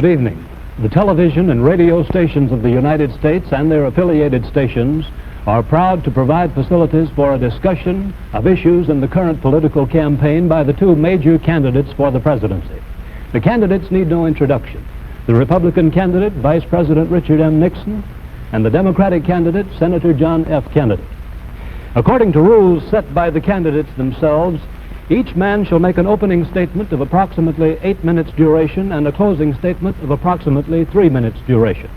Good evening. The television and radio stations of the United States and their affiliated stations are proud to provide facilities for a discussion of issues in the current political campaign by the two major candidates for the presidency. The candidates need no introduction. The Republican candidate, Vice President Richard M. Nixon, and the Democratic candidate, Senator John F. Kennedy. According to rules set by the candidates themselves, each man shall make an opening statement of approximately 8 minutes duration and a closing statement of approximately 3 minutes duration.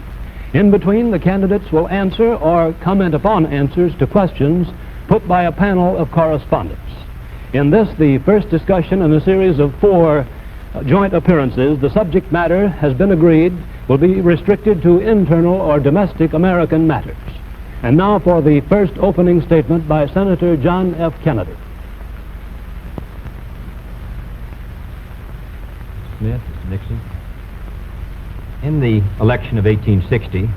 In between, the candidates will answer or comment upon answers to questions put by a panel of correspondents. In this, the first discussion in a series of 4 joint appearances, the subject matter has been agreed will be restricted to internal or domestic American matters. And now for the first opening statement by Senator John F. Kennedy. Smith, Mr. Nixon. In the election of 1860,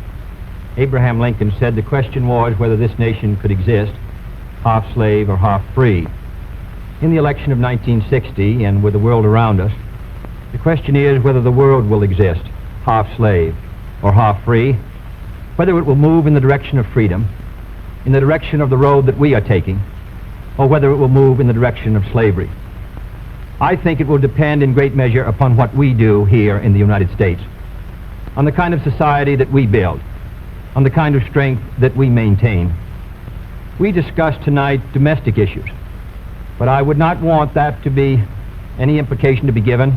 Abraham Lincoln said the question was whether this nation could exist half slave or half free. In the election of 1960, and with the world around us, the question is whether the world will exist half slave or half free, whether it will move in the direction of freedom, in the direction of the road that we are taking, or whether it will move in the direction of slavery. I think it will depend in great measure upon what we do here in the United States, on the kind of society that we build, on the kind of strength that we maintain. We discussed tonight domestic issues, but I would not want that to be any implication to be given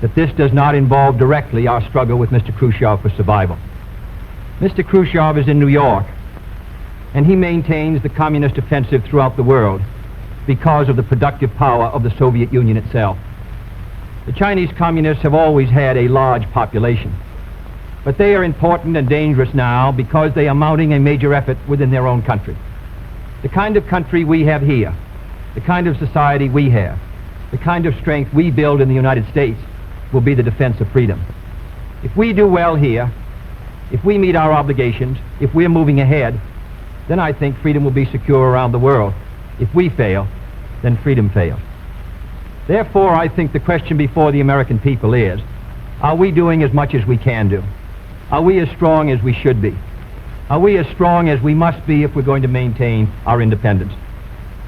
that this does not involve directly our struggle with Mr. Khrushchev for survival. Mr. Khrushchev is in New York, and he maintains the communist offensive throughout the world because of the productive power of the Soviet Union itself. The Chinese communists have always had a large population, but they are important and dangerous now because they are mounting a major effort within their own country. The kind of country we have here, the kind of society we have, the kind of strength we build in the United States will be the defense of freedom. If we do well here, if we meet our obligations, if we're moving ahead, then I think freedom will be secure around the world. If we fail, then freedom fails. Therefore, I think the question before the American people is, are we doing as much as we can do? Are we as strong as we should be? Are we as strong as we must be if we're going to maintain our independence?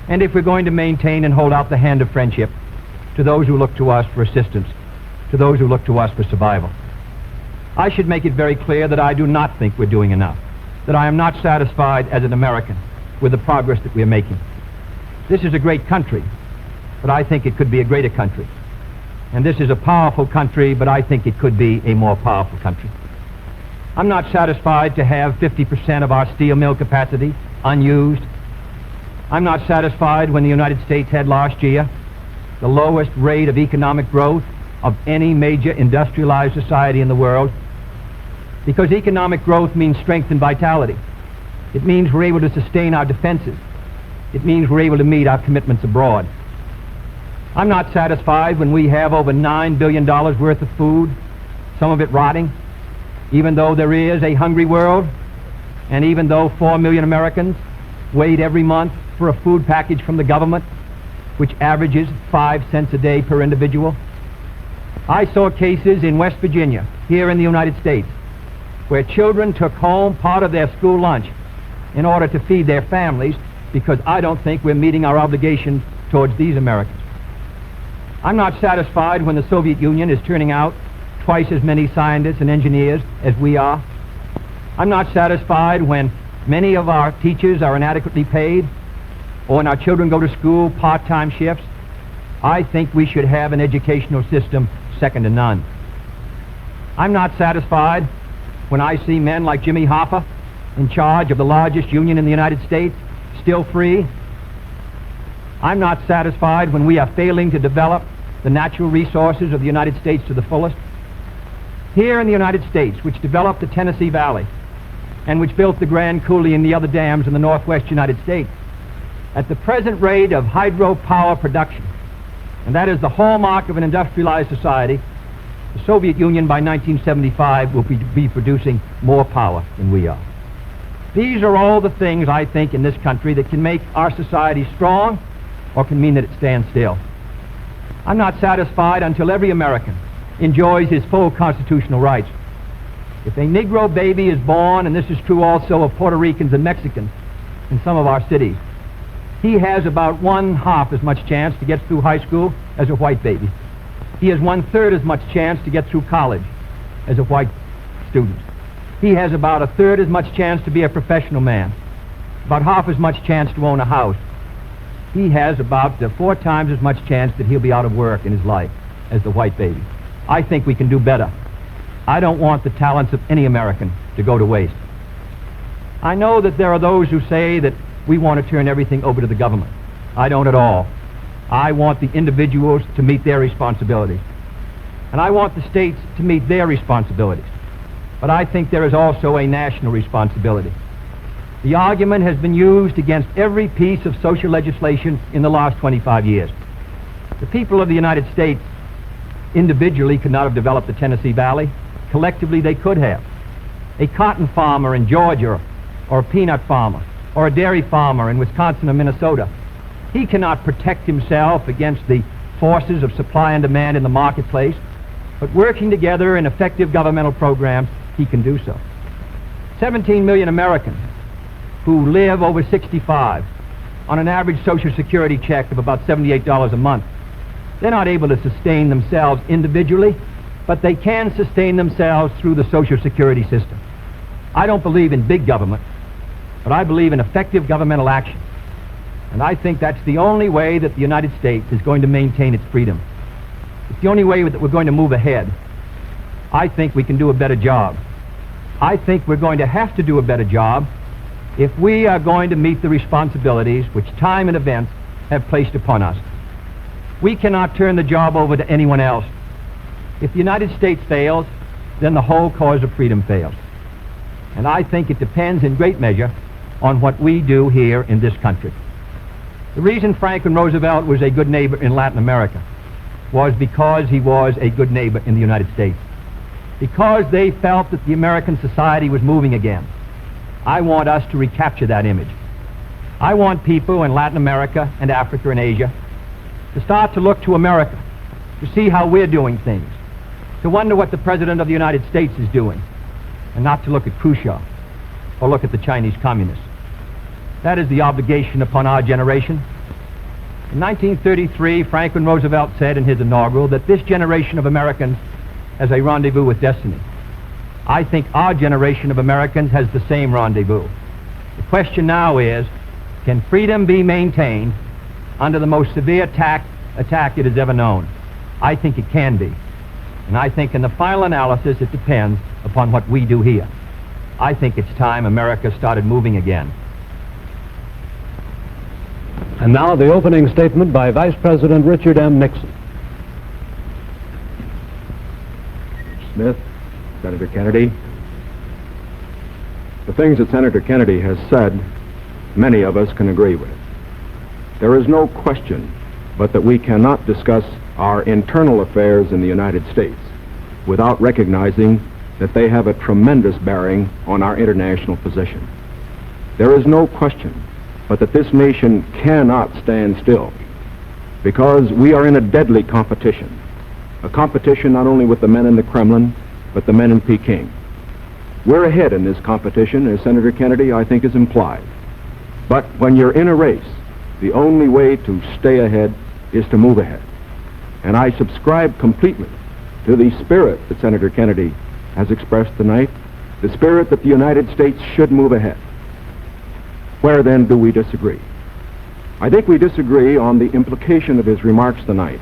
And if we're going to maintain and hold out the hand of friendship to those who look to us for assistance, to those who look to us for survival? I should make it very clear that I do not think we're doing enough, that I am not satisfied as an American with the progress that we're making. This is a great country, but I think it could be a greater country. And this is a powerful country, but I think it could be a more powerful country. I'm not satisfied to have 50% of our steel mill capacity unused. I'm not satisfied when the United States had last year the lowest rate of economic growth of any major industrialized society in the world, because economic growth means strength and vitality. It means we're able to sustain our defenses. It means we're able to meet our commitments abroad. I'm not satisfied when we have over $9 billion worth of food, some of it rotting, even though there is a hungry world, and even though 4 million Americans wait every month for a food package from the government, which averages 5 cents a day per individual. I saw cases in West Virginia, here in the United States, where children took home part of their school lunch in order to feed their families, because I don't think we're meeting our obligations towards these Americans. I'm not satisfied when the Soviet Union is turning out twice as many scientists and engineers as we are. I'm not satisfied when many of our teachers are inadequately paid, or when our children go to school part-time shifts. I think we should have an educational system second to none. I'm not satisfied when I see men like Jimmy Hoffa in charge of the largest union in the United States, still free. I'm not satisfied when we are failing to develop the natural resources of the United States to the fullest. Here in the United States, which developed the Tennessee Valley and which built the Grand Coulee and the other dams in the northwest United States, at the present rate of hydropower production, and that is the hallmark of an industrialized society, the Soviet Union by 1975 will be producing more power than we are. These are all the things, I think, in this country that can make our society strong or can mean that it stands still. I'm not satisfied until every American enjoys his full constitutional rights. If a Negro baby is born, and this is true also of Puerto Ricans and Mexicans in some of our cities, he has about 1/2 as much chance to get through high school as a white baby. He has 1/3 as much chance to get through college as a white student. He has about 1/3 as much chance to be a professional man, about 1/2 as much chance to own a house. He has about 4 times as much chance that he'll be out of work in his life as the white baby. I think we can do better. I don't want the talents of any American to go to waste. I know that there are those who say that we want to turn everything over to the government. I don't at all. I want the individuals to meet their responsibilities. And I want the states to meet their responsibilities. But I think there is also a national responsibility. The argument has been used against every piece of social legislation in the last 25 years. The people of the United States individually could not have developed the Tennessee Valley. Collectively, they could have. A cotton farmer in Georgia, or a peanut farmer, or a dairy farmer in Wisconsin or Minnesota, he cannot protect himself against the forces of supply and demand in the marketplace, but working together in effective governmental programs, he can do so. 17 million Americans who live over 65 on an average Social Security check of about $78 a month. They're not able to sustain themselves individually, but they can sustain themselves through the Social Security system. I don't believe in big government, but I believe in effective governmental action. And I think that's the only way that the United States is going to maintain its freedom. It's the only way that we're going to move ahead. I think we can do a better job. I think we're going to have to do a better job if we are going to meet the responsibilities which time and events have placed upon us. We cannot turn the job over to anyone else. If the United States fails, then the whole cause of freedom fails. And I think it depends in great measure on what we do here in this country. The reason Franklin Roosevelt was a good neighbor in Latin America was because he was a good neighbor in the United States. Because they felt that the American society was moving again. I want us to recapture that image. I want people in Latin America and Africa and Asia to start to look to America, to see how we're doing things, to wonder what the President of the United States is doing, and not to look at Khrushchev or look at the Chinese communists. That is the obligation upon our generation. In 1933, Franklin Roosevelt said in his inaugural that this generation of Americans has a rendezvous with destiny. I think our generation of Americans has the same rendezvous. The question now is, can freedom be maintained under the most severe attack it has ever known? I think it can be. And I think in the final analysis it depends upon what we do here. I think it's time America started moving again. And now the opening statement by Vice President Richard M. Nixon. Smith, Senator Kennedy, the things that Senator Kennedy has said, many of us can agree with. There is no question but that we cannot discuss our internal affairs in the United States without recognizing that they have a tremendous bearing on our international position. There is no question but that this nation cannot stand still because we are in a deadly competition, a competition not only with the men in the Kremlin, but the men in Peking. We're ahead in this competition, as Senator Kennedy, I think, has implied. But when you're in a race, the only way to stay ahead is to move ahead. And I subscribe completely to the spirit that Senator Kennedy has expressed tonight, the spirit that the United States should move ahead. Where then do we disagree? I think we disagree on the implication of his remarks tonight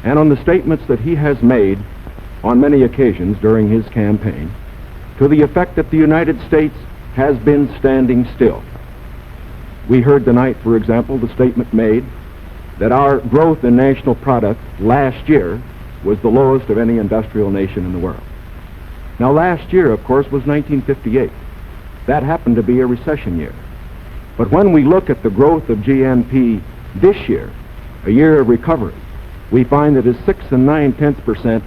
and on the statements that he has made on many occasions during his campaign to the effect that the United States has been standing still. We heard tonight, for example, the statement made that our growth in national product last year was the lowest of any industrial nation in the world. Now, last year, of course, was 1958. That happened to be a recession year. But when we look at the growth of GNP this year, a year of recovery, we find that it's 6 9/10%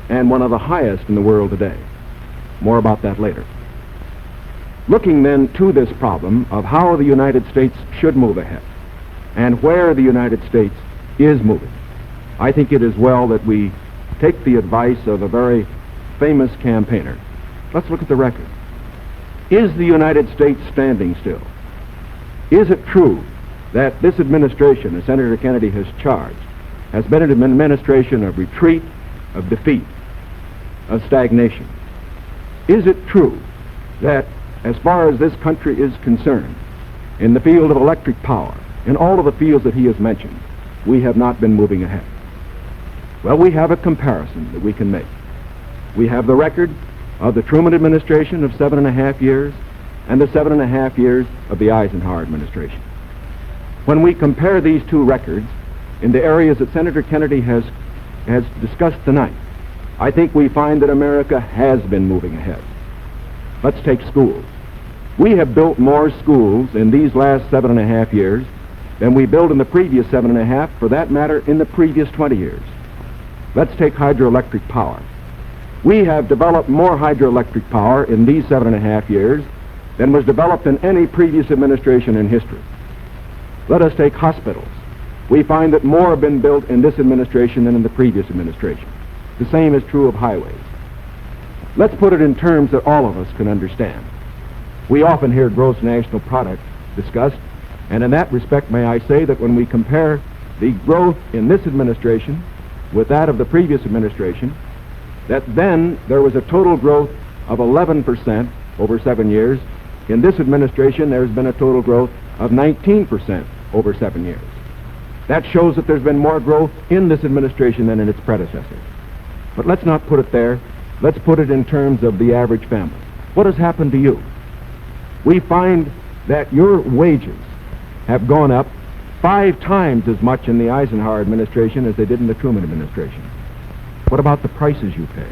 and one of the highest in the world today. More about that later. Looking then to this problem of how the United States should move ahead and where the United States is moving, I think it is well that we take the advice of a very famous campaigner. Let's look at the record. Is the United States standing still? Is it true that this administration, as Senator Kennedy has charged, has been an administration of retreat, of defeat, of stagnation? Is it true that as far as this country is concerned, in the field of electric power, in all of the fields that he has mentioned, we have not been moving ahead? Well, we have a comparison that we can make. We have the record of the Truman administration of 7.5 years and the 7.5 years of the Eisenhower administration. When we compare these two records in the areas that Senator Kennedy has discussed tonight, I think we find that America has been moving ahead. Let's take schools. We have built more schools in these last 7.5 years than we built in the previous 7.5, for that matter, in the previous 20 years. Let's take hydroelectric power. We have developed more hydroelectric power in these 7.5 years than was developed in any previous administration in history. Let us take hospitals. We find that more have been built in this administration than in the previous administration. The same is true of highways. Let's put it in terms that all of us can understand. We often hear gross national product discussed, and in that respect may I say that when we compare the growth in this administration with that of the previous administration, that then there was a total growth of 11% over 7 years. In this administration, there's been a total growth of 19% over 7 years. That shows that there's been more growth in this administration than in its predecessor. But let's not put it there. Let's put it in terms of the average family. What has happened to you? We find that your wages have gone up 5 times as much in the Eisenhower administration as they did in the Truman administration. What about the prices you pay?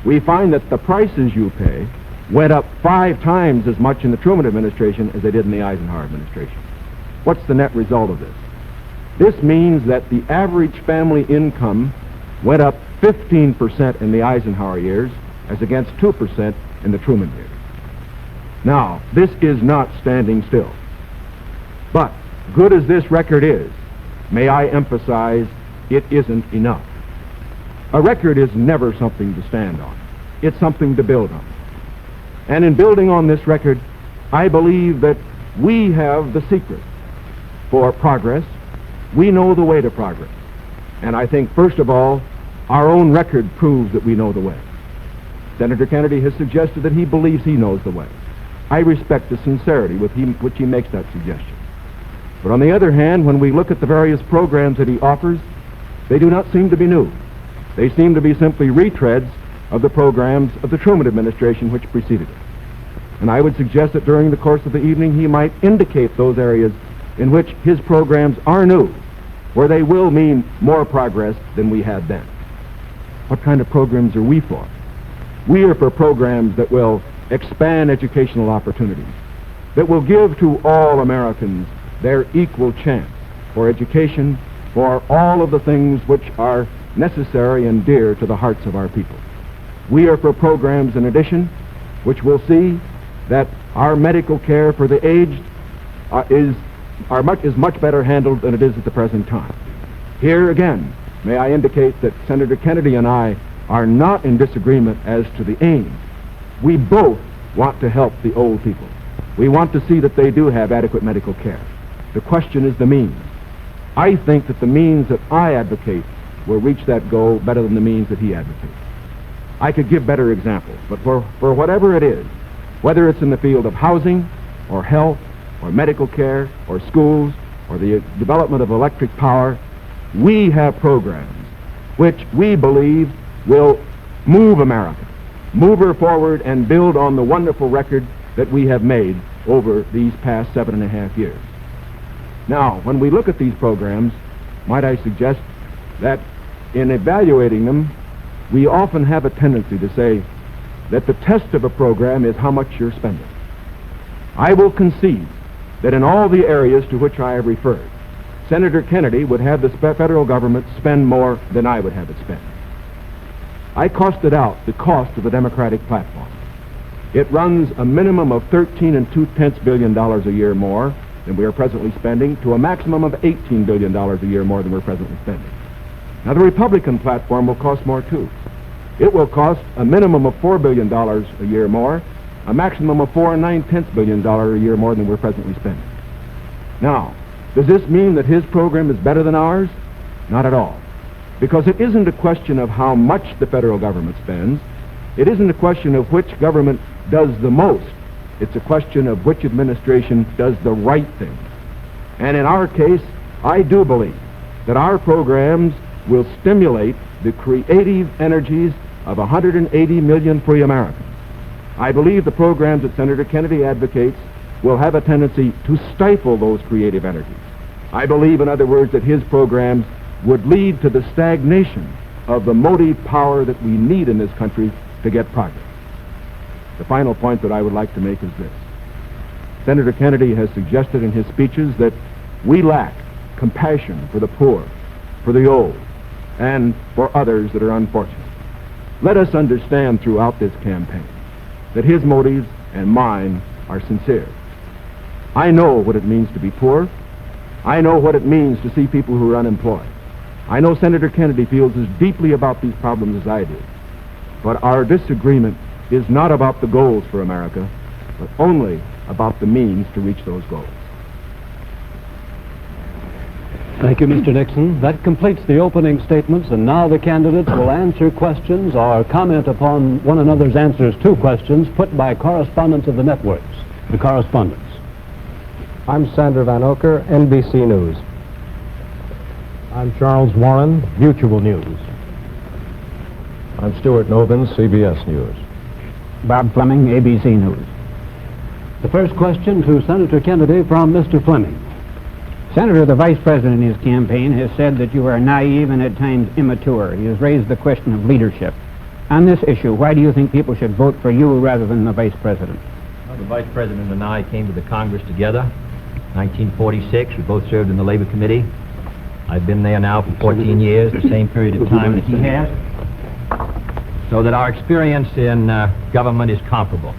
We find that the prices you pay went up 5 times as much in the Truman administration as they did in the Eisenhower administration. What's the net result of this? This means that the average family income went up 15% in the Eisenhower years as against 2% in the Truman years. Now, this is not standing still. But, good as this record is, may I emphasize, it isn't enough. A record is never something to stand on. It's something to build on. And in building on this record, I believe that we have the secret for progress. We know the way to progress. And I think, first of all, our own record proves that we know the way. Senator Kennedy has suggested that he believes he knows the way. I respect the sincerity with which he makes that suggestion. But on the other hand, when we look at the various programs that he offers, they do not seem to be new. They seem to be simply retreads of the programs of the Truman administration which preceded it. And I would suggest that during the course of the evening he might indicate those areas in which his programs are new, where they will mean more progress than we had then. What kind of programs are we for? We are for programs that will expand educational opportunities, that will give to all Americans their equal chance for education, for all of the things which are necessary and dear to the hearts of our people. We are for programs, in addition, which will see that our medical care for the aged is much better handled than it is at the present time. Here again, may I indicate that Senator Kennedy and I are not in disagreement as to the aim. We both want to help the old people. We want to see that they do have adequate medical care. The question is the means. I think that the means that I advocate will reach that goal better than the means that he advocates. I could give better examples, but for whatever it is, whether it's in the field of housing or health or medical care or schools or the development of electric power, we have programs which we believe will move America, move her forward and build on the wonderful record that we have made over these past 7.5 years. Now, when we look at these programs, might I suggest that in evaluating them, we often have a tendency to say that the test of a program is how much you're spending. I will concede that in all the areas to which I have referred, Senator Kennedy would have the federal government spend more than I would have it spend. I costed out the cost of the Democratic platform. It runs a minimum of $13.2 billion a year more than we are presently spending to a maximum of $18 billion a year more than we're presently spending. Now, the Republican platform will cost more, too. It will cost a minimum of $4 billion a year more, a maximum of $4.9 billion a year more than we're presently spending. Now, does this mean that his program is better than ours? Not at all. Because it isn't a question of how much the federal government spends. It isn't a question of which government does the most. It's a question of which administration does the right thing. And in our case, I do believe that our programs will stimulate the creative energies of 180 million free Americans. I believe the programs that Senator Kennedy advocates will have a tendency to stifle those creative energies. I believe, in other words, that his programs would lead to the stagnation of the motive power that we need in this country to get progress. The final point that I would like to make is this. Senator Kennedy has suggested in his speeches that we lack compassion for the poor, for the old, and for others that are unfortunate. Let us understand throughout this campaign that his motives and mine are sincere. I know what it means to be poor. I know what it means to see people who are unemployed. I know Senator Kennedy feels as deeply about these problems as I do. But our disagreement is not about the goals for America, but only about the means to reach those goals. Thank you, Mr. Nixon. That completes the opening statements, and now the candidates will answer questions or comment upon one another's answers to questions put by correspondents of the networks. The correspondents. I'm Sandra Van Oker, NBC News. I'm Charles Warren, Mutual News. I'm Stuart Novin, CBS News. Bob Fleming, ABC News. The first question to Senator Kennedy from Mr. Fleming. Senator, the Vice President in his campaign has said that you are naive and at times immature. He has raised the question of leadership. On this issue, why do you think people should vote for you rather than the Vice President? Well, the Vice President and I came to the Congress together, 1946. We both served in the Labor Committee. I've been there now for 14 years, the same period of time that he has, so that our experience in government is comparable.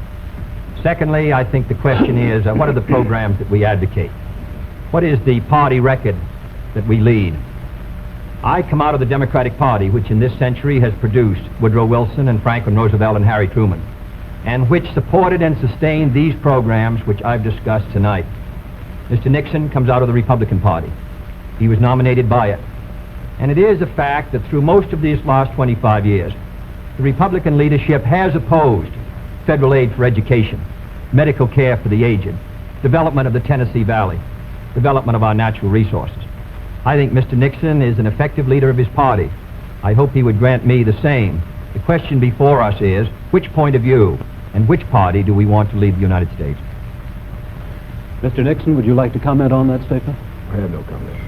Secondly, I think the question is, what are the programs that we advocate? What is the party record that we lead? I come out of the Democratic Party, which in this century has produced Woodrow Wilson and Franklin Roosevelt and Harry Truman, and which supported and sustained these programs which I've discussed tonight. Mr. Nixon comes out of the Republican Party. He was nominated by it. And it is a fact that through most of these last 25 years, the Republican leadership has opposed federal aid for education, medical care for the aged, development of the Tennessee Valley, development of our natural resources. I think Mr. Nixon is an effective leader of his party. I hope he would grant me the same. The question before us is, which point of view and which party do we want to lead the United States? Mr. Nixon, would you like to comment on that statement? I have no comment.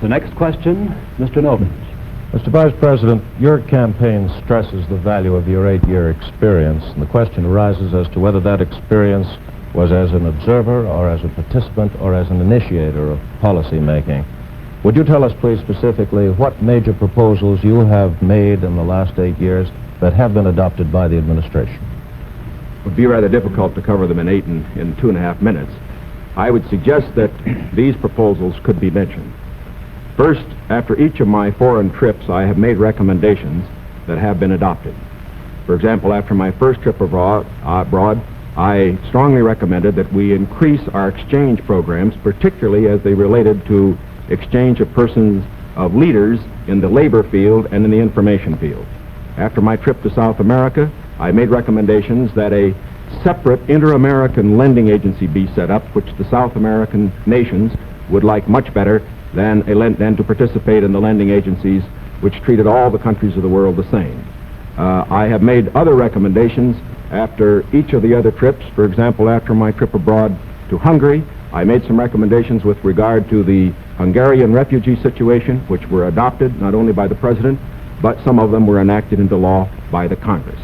The next question, Mr. Novins. Mr. Vice President, your campaign stresses the value of your 8-year experience, and the question arises as to whether that experience was as an observer or as a participant or as an initiator of policy making. Would you tell us, please, specifically what major proposals you have made in the last 8 years that have been adopted by the administration? It would be rather difficult to cover them in 2.5 minutes. I would suggest that these proposals could be mentioned. First, after each of my foreign trips, I have made recommendations that have been adopted. For example, after my first trip abroad, I strongly recommended that we increase our exchange programs, particularly as they related to exchange of persons, of leaders in the labor field and in the information field. After my trip to South America, I made recommendations that a separate inter-American lending agency be set up, which the South American nations would like much better than to participate in the lending agencies which treated all the countries of the world the same. I have made other recommendations after each of the other trips. For example, after my trip abroad to Hungary, I made some recommendations with regard to the Hungarian refugee situation, which were adopted not only by the President, but some of them were enacted into law by the Congress.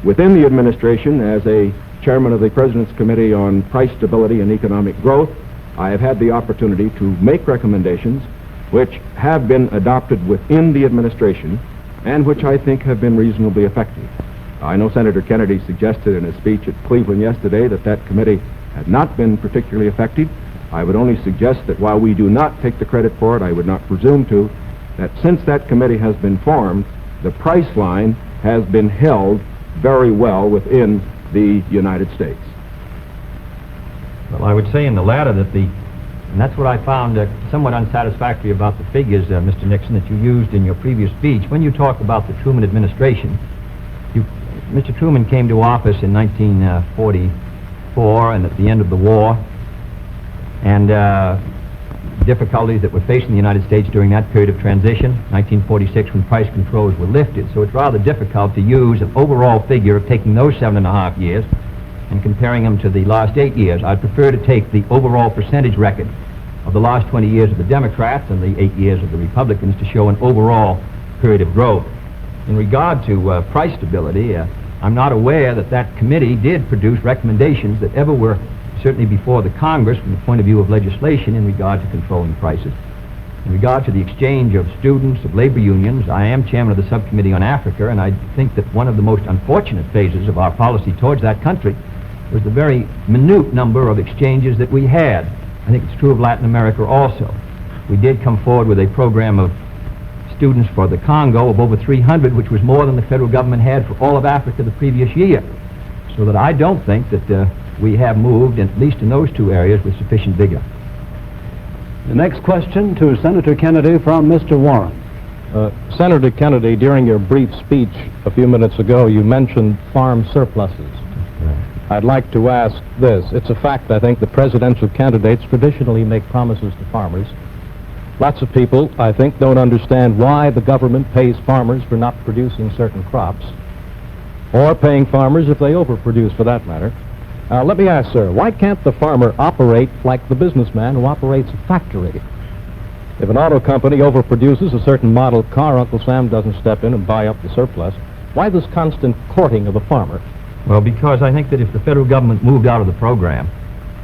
Within the administration, as a chairman of the President's Committee on Price Stability and Economic Growth, I have had the opportunity to make recommendations which have been adopted within the administration and which I think have been reasonably effective. I know Senator Kennedy suggested in his speech at Cleveland yesterday that that committee had not been particularly effective. I would only suggest that while we do not take the credit for it, I would not presume to, that since that committee has been formed, the price line has been held very well within the United States. Well, I would say in the latter and that's what I found somewhat unsatisfactory about the figures, Mr. Nixon, that you used in your previous speech. When you talk about the Truman administration, Mr. Truman came to office in 1944 and at the end of the war, and difficulties that were facing the United States during that period of transition, 1946 when price controls were lifted. So it's rather difficult to use an overall figure of taking those 7.5 years and comparing them to the last 8 years. I'd prefer to take the overall percentage record of the last 20 years of the Democrats and the 8 years of the Republicans to show an overall period of growth. In regard to price stability, I'm not aware that that committee did produce recommendations that ever were certainly before the Congress from the point of view of legislation in regard to controlling prices. In regard to the exchange of students, of labor unions, I am chairman of the subcommittee on Africa, and I think that one of the most unfortunate phases of our policy towards that country was the very minute number of exchanges that we had. I think it's true of Latin America also. We did come forward with a program of students for the Congo of over 300, which was more than the federal government had for all of Africa the previous year. So that I don't think that we have moved, at least in those two areas, with sufficient vigor. The next question to Senator Kennedy from Mr. Warren. Senator Kennedy, during your brief speech a few minutes ago, you mentioned farm surpluses. I'd like to ask this. It's a fact, I think, that presidential candidates traditionally make promises to farmers. Lots of people, I think, don't understand why the government pays farmers for not producing certain crops, or paying farmers if they overproduce, for that matter. Let me ask, sir, why can't the farmer operate like the businessman who operates a factory? If an auto company overproduces a certain model car, Uncle Sam doesn't step in and buy up the surplus. Why this constant courting of the farmer? Well, because I think that if the federal government moved out of the program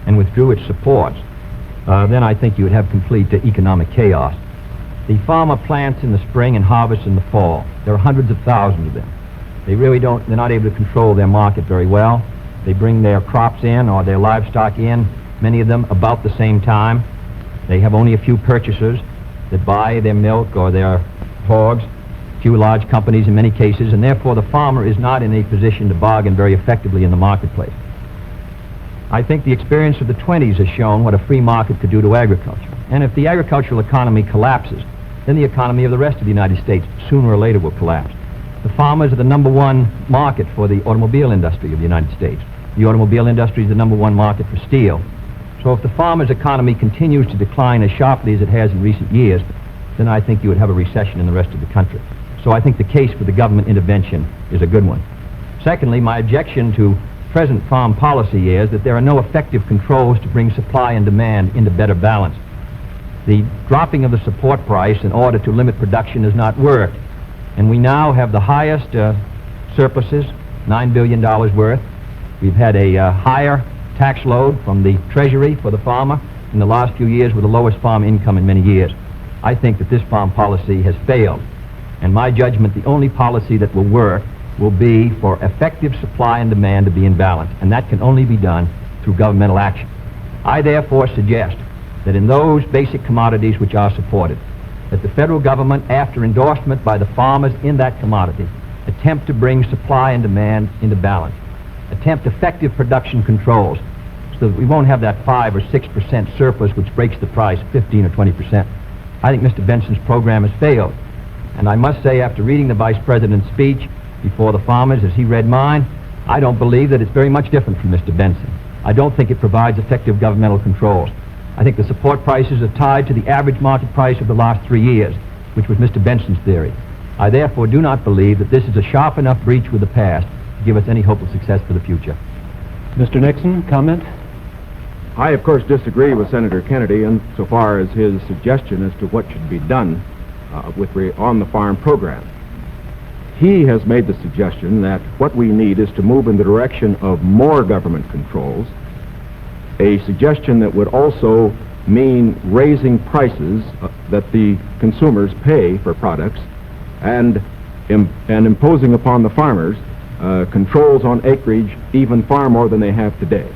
and withdrew its supports, then I think you would have complete economic chaos. The farmer plants in the spring and harvests in the fall. There are hundreds of thousands of them. They're not able to control their market very well. They bring their crops in or their livestock in, many of them about the same time. They have only a few purchasers that buy their milk or their hogs, few large companies in many cases, and therefore the farmer is not in a position to bargain very effectively in the marketplace. I think the experience of the 20s has shown what a free market could do to agriculture. And if the agricultural economy collapses, then the economy of the rest of the United States sooner or later will collapse. The farmers are the #1 market for the automobile industry of the United States. The automobile industry is the #1 market for steel. So if the farmer's economy continues to decline as sharply as it has in recent years, then I think you would have a recession in the rest of the country. So I think the case for the government intervention is a good one. Secondly, my objection to present farm policy is that there are no effective controls to bring supply and demand into better balance. The dropping of the support price in order to limit production has not worked. And we now have the highest surpluses, $9 billion worth. We've had a higher tax load from the Treasury for the farmer in the last few years with the lowest farm income in many years. I think that this farm policy has failed. And my judgment, the only policy that will work will be for effective supply and demand to be in balance. And that can only be done through governmental action. I therefore suggest that in those basic commodities which are supported, that the federal government, after endorsement by the farmers in that commodity, attempt to bring supply and demand into balance, attempt effective production controls so that we won't have that 5 or 6% surplus which breaks the price 15 or 20%. I think Mr. Benson's program has failed. And I must say, after reading the Vice President's speech before the farmers as he read mine, I don't believe that it's very much different from Mr. Benson. I don't think it provides effective governmental controls. I think the support prices are tied to the average market price of the last 3 years, which was Mr. Benson's theory. I therefore do not believe that this is a sharp enough breach with the past to give us any hope of success for the future. Mr. Nixon, comment? I, of course, disagree with Senator Kennedy insofar as his suggestion as to what should be done on the farm program. He has made the suggestion that what we need is to move in the direction of more government controls, a suggestion that would also mean raising prices that the consumers pay for products and imposing upon the farmers controls on acreage even far more than they have today.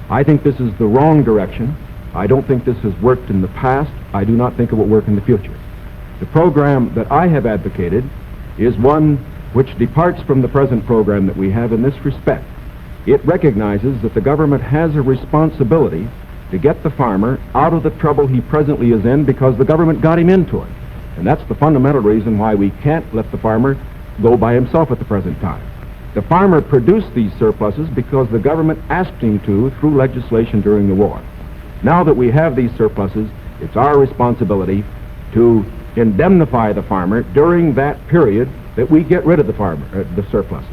I think this is the wrong direction. I don't think this has worked in the past. I do not think it will work in the future. The program that I have advocated is one which departs from the present program that we have in this respect. It recognizes that the government has a responsibility to get the farmer out of the trouble he presently is in because the government got him into it. And that's the fundamental reason why we can't let the farmer go by himself at the present time. The farmer produced these surpluses because the government asked him to through legislation during the war. Now that we have these surpluses, it's our responsibility to indemnify the farmer during that period that we get rid of the surpluses.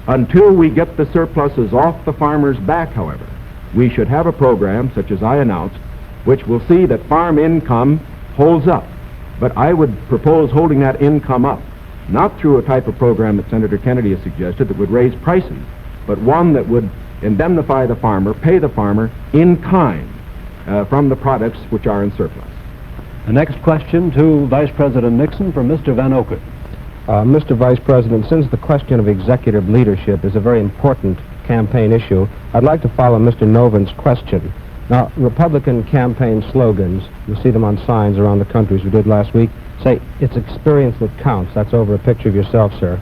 Until we get the surpluses off the farmer's back, however, we should have a program, such as I announced, which will see that farm income holds up. But I would propose holding that income up, not through a type of program that Senator Kennedy has suggested that would raise prices, but one that would indemnify the farmer, pay the farmer in kind from the products which are in surplus. The next question to Vice President Nixon from Mr. Van Oker. Mr. Vice President, since the question of executive leadership is a very important campaign issue, I'd like to follow Mr. Noven's question. Now, Republican campaign slogans, you see them on signs around the country as we did last week, say, it's experience that counts. That's over a picture of yourself, sir,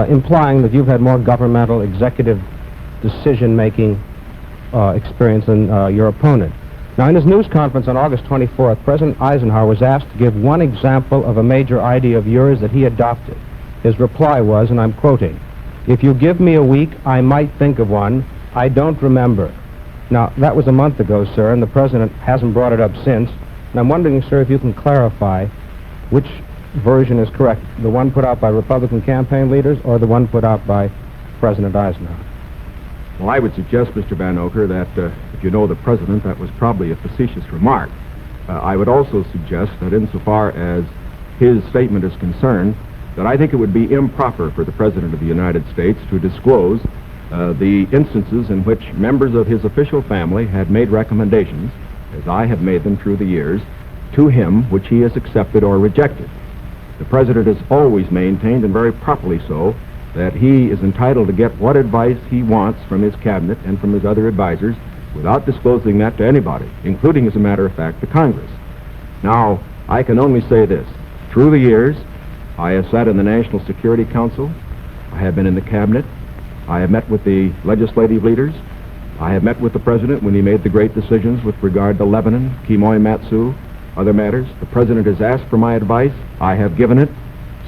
implying that you've had more governmental executive decision-making experience than your opponent. Now, in his news conference on August 24th, President Eisenhower was asked to give one example of a major idea of yours that he adopted. His reply was, and I'm quoting, "If you give me a week, I might think of one. I don't remember." Now, that was a month ago, sir, and the President hasn't brought it up since. And I'm wondering, sir, if you can clarify which version is correct, the one put out by Republican campaign leaders or the one put out by President Eisenhower? Well, I would suggest, Mr. Van Oker, that if you know the President, that was probably a facetious remark. I would also suggest that insofar as his statement is concerned, that I think it would be improper for the President of the United States to disclose the instances in which members of his official family had made recommendations, as I have made them through the years, to him which he has accepted or rejected. The President has always maintained, and very properly so, that he is entitled to get what advice he wants from his cabinet and from his other advisors without disclosing that to anybody, including, as a matter of fact, to Congress. Now, I can only say this. Through the years, I have sat in the National Security Council. I have been in the cabinet. I have met with the legislative leaders. I have met with the President when he made the great decisions with regard to Lebanon, Kimoy Matsu, other matters. The President has asked for my advice. I have given it.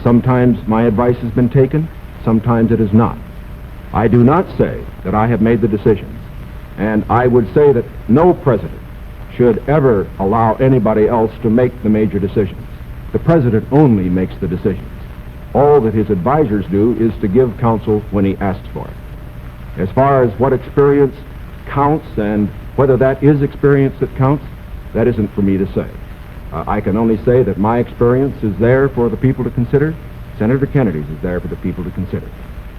Sometimes my advice has been taken. Sometimes it is not. I do not say that I have made the decisions, and I would say that no president should ever allow anybody else to make the major decisions. The President only makes the decisions. All that his advisors do is to give counsel when he asks for it. As far as what experience counts and whether that is experience that counts, that isn't for me to say. I can only say that my experience is there for the people to consider. Senator Kennedy's is there for the people to consider.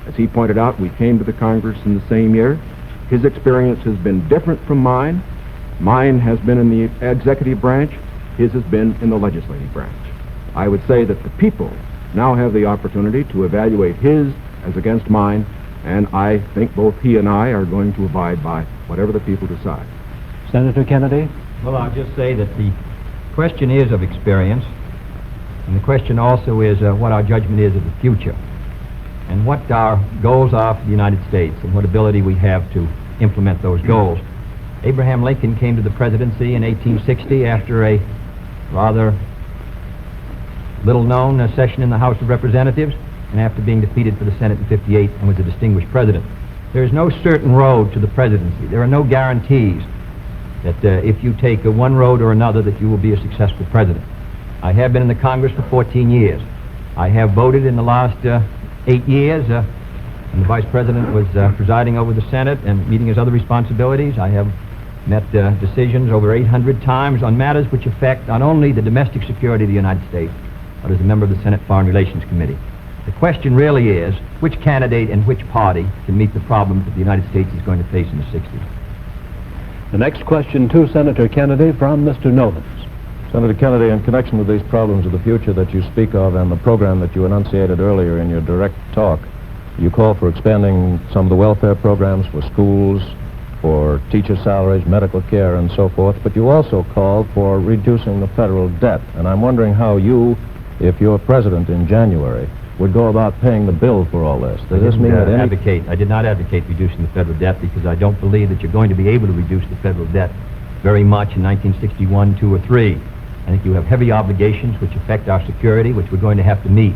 As he pointed out, we came to the Congress in the same year. His experience has been different from mine. Mine has been in the executive branch. His has been in the legislative branch. I would say that the people now have the opportunity to evaluate his as against mine, and I think both he and I are going to abide by whatever the people decide. Senator Kennedy? Well, I'll just say that the question is of experience, and the question also is what our judgment is of the future, and what our goals are for the United States, and what ability we have to implement those goals. Abraham Lincoln came to the presidency in 1860 after a rather little-known session in the House of Representatives, and after being defeated for the Senate in 58 and was a distinguished president. There is no certain road to the presidency. There are no guarantees that if you take one road or another that you will be a successful president. I have been in the Congress for 14 years. I have voted in the last 8 years, and the Vice President was presiding over the Senate and meeting his other responsibilities. I have met decisions over 800 times on matters which affect not only the domestic security of the United States, but as a member of the Senate Foreign Relations Committee. The question really is which candidate and which party can meet the problems that the United States is going to face in the 60s. The next question to Senator Kennedy from Mr. Novens. Senator Kennedy, in connection with these problems of the future that you speak of and the program that you enunciated earlier in your direct talk, you call for expanding some of the welfare programs for schools, for teacher salaries, medical care, and so forth, but you also called for reducing the federal debt. And I'm wondering how you if your president in January would go about paying the bill for all this? Does this mean that I did not advocate reducing the federal debt because I don't believe that you're going to be able to reduce the federal debt very much in 1961, 2, or 3. I think you have heavy obligations which affect our security, which we're going to have to meet.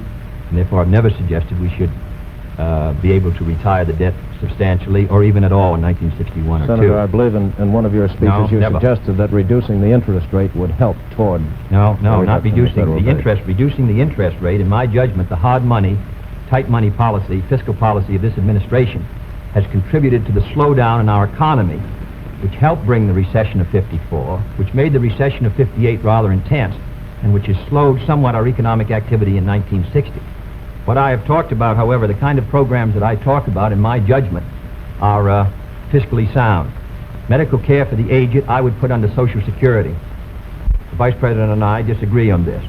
And therefore, I've never suggested we should be able to retire the debt substantially or even at all in 1961 or 2. Senator, I believe in one of your speeches you never. suggested that reducing the interest rate would help toward... No, not reducing the debt. interest. Reducing the interest rate, in my judgment, the hard money, tight money policy, fiscal policy of this administration has contributed to the slowdown in our economy, which helped bring the recession of '54, which made the recession of '58 rather intense, and which has slowed somewhat our economic activity in 1960. What I have talked about, however, the kind of programs that I talk about, in my judgment, are fiscally sound. Medical care for the aged, I would put under Social Security. The Vice President and I disagree on this.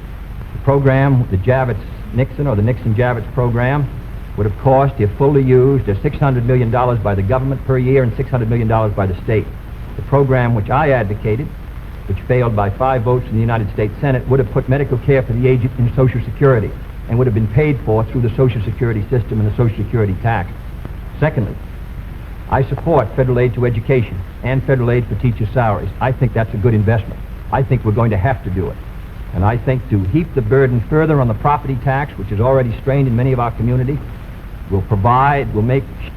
The program, the Javits-Nixon or the Nixon-Javits program, would have cost, if fully used, $600 million by the government per year and $600 million by the state. The program which I advocated, which failed by 5 votes in the United States Senate, would have put medical care for the aged in Social Security and would have been paid for through the Social Security system and the Social Security tax. Secondly, I support federal aid to education and federal aid for teachers' salaries. I think that's a good investment. I think we're going to have to do it. And I think to heap the burden further on the property tax, which is already strained in many of our communities, will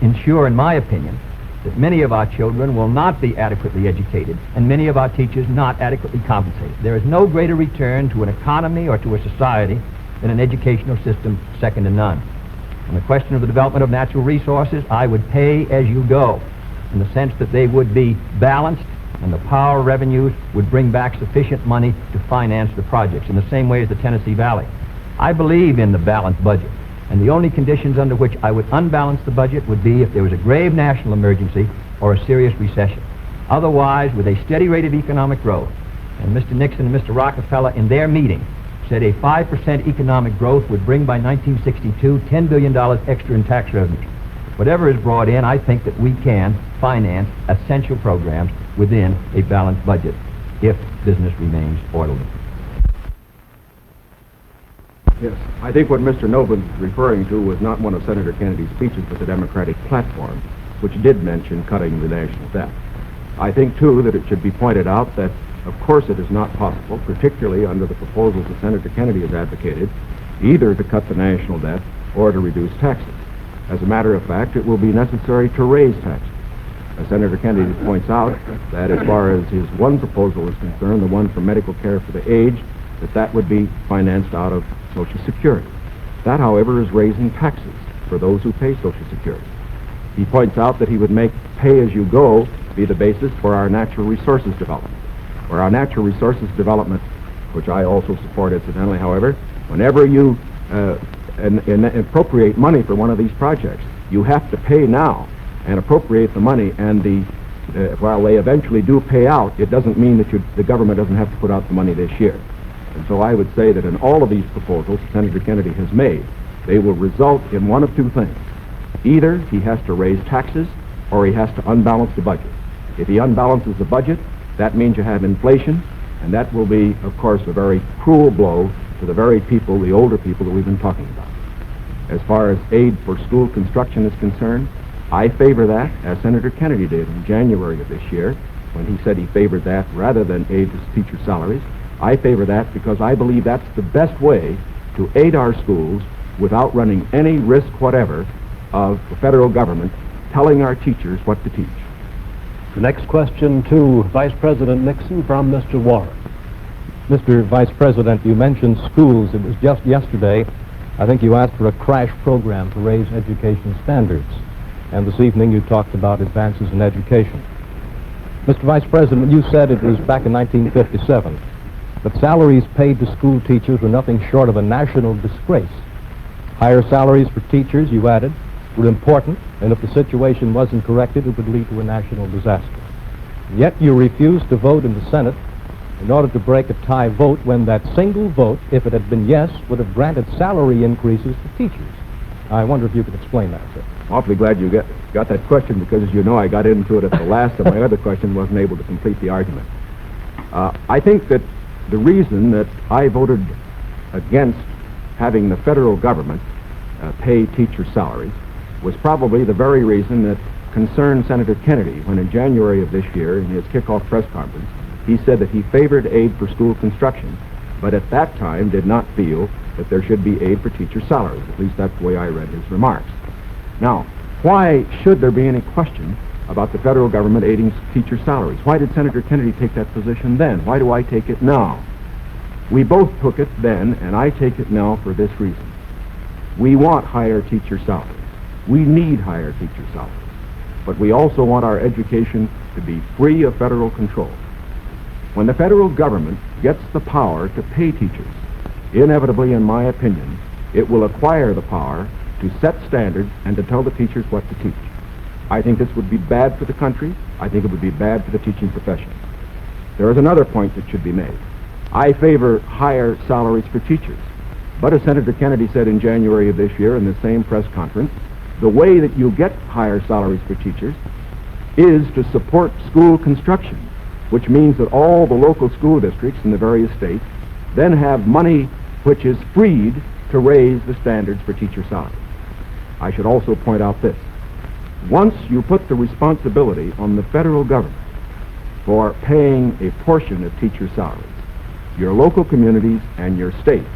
ensure, in my opinion, that many of our children will not be adequately educated and many of our teachers not adequately compensated. There is no greater return to an economy or to a society than an educational system second to none. On the question of the development of natural resources, I would pay as you go, in the sense that they would be balanced and the power revenues would bring back sufficient money to finance the projects, in the same way as the Tennessee Valley. I believe in the balanced budget, and the only conditions under which I would unbalance the budget would be if there was a grave national emergency or a serious recession. Otherwise, with a steady rate of economic growth, and Mr. Nixon and Mr. Rockefeller in their meeting said a 5% economic growth would bring by 1962 $10 billion extra in tax revenues. Whatever is brought in, I think that we can finance essential programs within a balanced budget if business remains orderly. Yes, I think what Mr. Noble was referring to was not one of Senator Kennedy's speeches, but the Democratic platform, which did mention cutting the national debt. I think, too, that it should be pointed out that, of course, it is not possible, particularly under the proposals that Senator Kennedy has advocated, either to cut the national debt or to reduce taxes. As a matter of fact, it will be necessary to raise taxes. As Senator Kennedy points out, that as far as his one proposal is concerned, the one for medical care for the aged, that would be financed out of Social Security. That, however, is raising taxes for those who pay Social Security. He points out that he would make pay-as-you-go be the basis for our natural resources development. For our natural resources development, which I also support incidentally, however, whenever you appropriate money for one of these projects, you have to pay now and appropriate the money, and while they eventually do pay out, it doesn't mean that the government doesn't have to put out the money this year. And so I would say that in all of these proposals Senator Kennedy has made, they will result in one of two things. Either he has to raise taxes or he has to unbalance the budget. If he unbalances the budget, that means you have inflation, and that will be, of course, a very cruel blow to the very people, the older people that we've been talking about. As far as aid for school construction is concerned, I favor that, as Senator Kennedy did in January of this year, when he said he favored that rather than aid to teacher salaries. I favor that because I believe that's the best way to aid our schools without running any risk whatever of the federal government telling our teachers what to teach. The next question to Vice President Nixon from Mr. Warren. Mr. Vice President, you mentioned schools. It was just yesterday, I think you asked for a crash program to raise education standards. And this evening you talked about advances in education. Mr. Vice President, you said it was back in 1957 that salaries paid to school teachers were nothing short of a national disgrace. Higher salaries for teachers, you added, were important, and if the situation wasn't corrected, it would lead to a national disaster. Yet you refused to vote in the Senate in order to break a tie vote when that single vote, if it had been yes, would have granted salary increases to teachers. I wonder if you could explain that, sir. Awfully glad you got that question, because as you know, I got into it at the last, and my other question wasn't able to complete the argument. I think that the reason that I voted against having the federal government pay teacher salaries was probably the very reason that concerned Senator Kennedy when in January of this year, in his kickoff press conference, he said that he favored aid for school construction, but at that time did not feel that there should be aid for teacher salaries. At least that's the way I read his remarks. Now, why should there be any question about the federal government aiding teacher salaries? Why did Senator Kennedy take that position then? Why do I take it now? We both took it then, and I take it now for this reason. We want higher teacher salaries. We need higher teacher salaries. But we also want our education to be free of federal control. When the federal government gets the power to pay teachers, inevitably, in my opinion, it will acquire the power to set standards and to tell the teachers what to teach. I think this would be bad for the country. I think it would be bad for the teaching profession. There is another point that should be made. I favor higher salaries for teachers. But as Senator Kennedy said in January of this year in the same press conference, the way that you get higher salaries for teachers is to support school construction, which means that all the local school districts in the various states then have money which is freed to raise the standards for teacher salaries. I should also point out this. Once you put the responsibility on the federal government for paying a portion of teacher salaries, your local communities and your states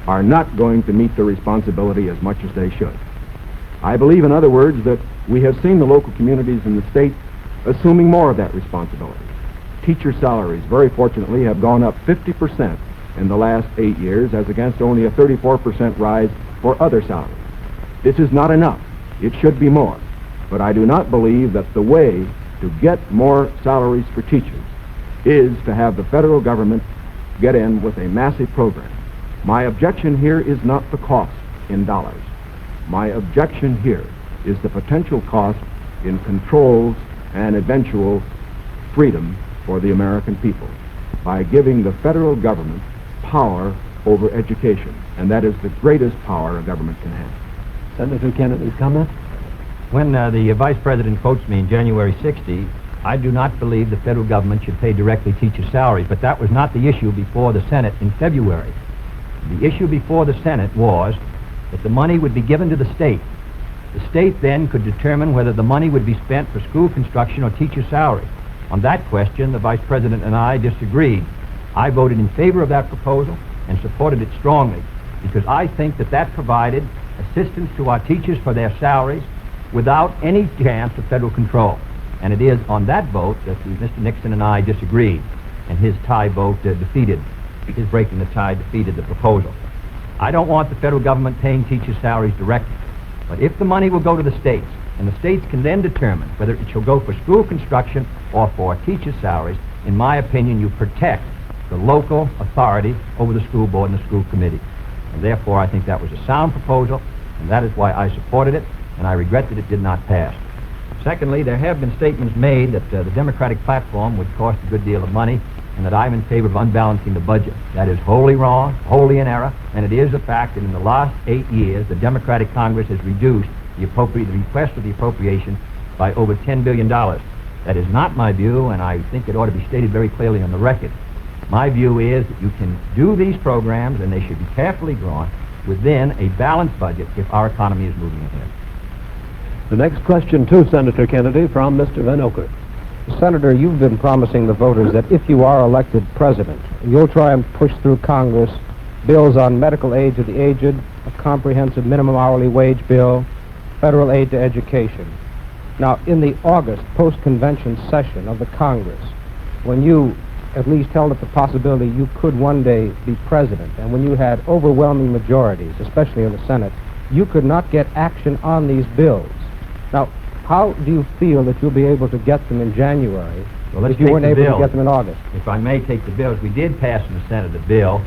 are not going to meet the responsibility as much as they should. I believe, in other words, that we have seen the local communities in the state assuming more of that responsibility. Teacher salaries, very fortunately, have gone up 50% in the last 8 years, as against only a 34% rise for other salaries. This is not enough. It should be more. But I do not believe that the way to get more salaries for teachers is to have the federal government get in with a massive program. My objection here is not the cost in dollars. My objection here is the potential cost in controls and eventual freedom for the American people by giving the federal government power over education, and that is the greatest power a government can have. Senator Kennedy, comment? When the Vice President quotes me in January 60, I do not believe the federal government should pay directly teacher salaries, but that was not the issue before the Senate in February. The issue before the Senate was that the money would be given to the state. The state then could determine whether the money would be spent for school construction or teacher salaries. On that question, the Vice President and I disagreed. I voted in favor of that proposal and supported it strongly because I think that that provided assistance to our teachers for their salaries without any chance of federal control. And it is on that vote that Mr. Nixon and I disagreed, and his tie vote defeated, his breaking the tie defeated the proposal. I don't want the federal government paying teachers' salaries directly, but if the money will go to the states, and the states can then determine whether it shall go for school construction or for teachers' salaries, in my opinion, you protect the local authority over the school board and the school committee. And therefore, I think that was a sound proposal, and that is why I supported it, and I regret that it did not pass. Secondly, there have been statements made that the Democratic platform would cost a good deal of money, and that I'm in favor of unbalancing the budget. That is wholly wrong, wholly in error, and it is a fact that in the last 8 years, the Democratic Congress has reduced the request for the appropriation by over $10 billion. That is not my view, and I think it ought to be stated very clearly on the record. My view is that you can do these programs, and they should be carefully drawn within a balanced budget if our economy is moving ahead. The next question to Senator Kennedy from Mr. Van Oker. Senator, you've been promising the voters that if you are elected president, you'll try and push through Congress bills on medical aid to the aged, a comprehensive minimum hourly wage bill, federal aid to education. Now, in the August post-convention session of the Congress, when you at least held up the possibility you could one day be president, and when you had overwhelming majorities, especially in the Senate, you could not get action on these bills. Now, how do you feel that you'll be able to get them in January if you weren't able to get them in August? If I may take the bills, we did pass in the Senate a bill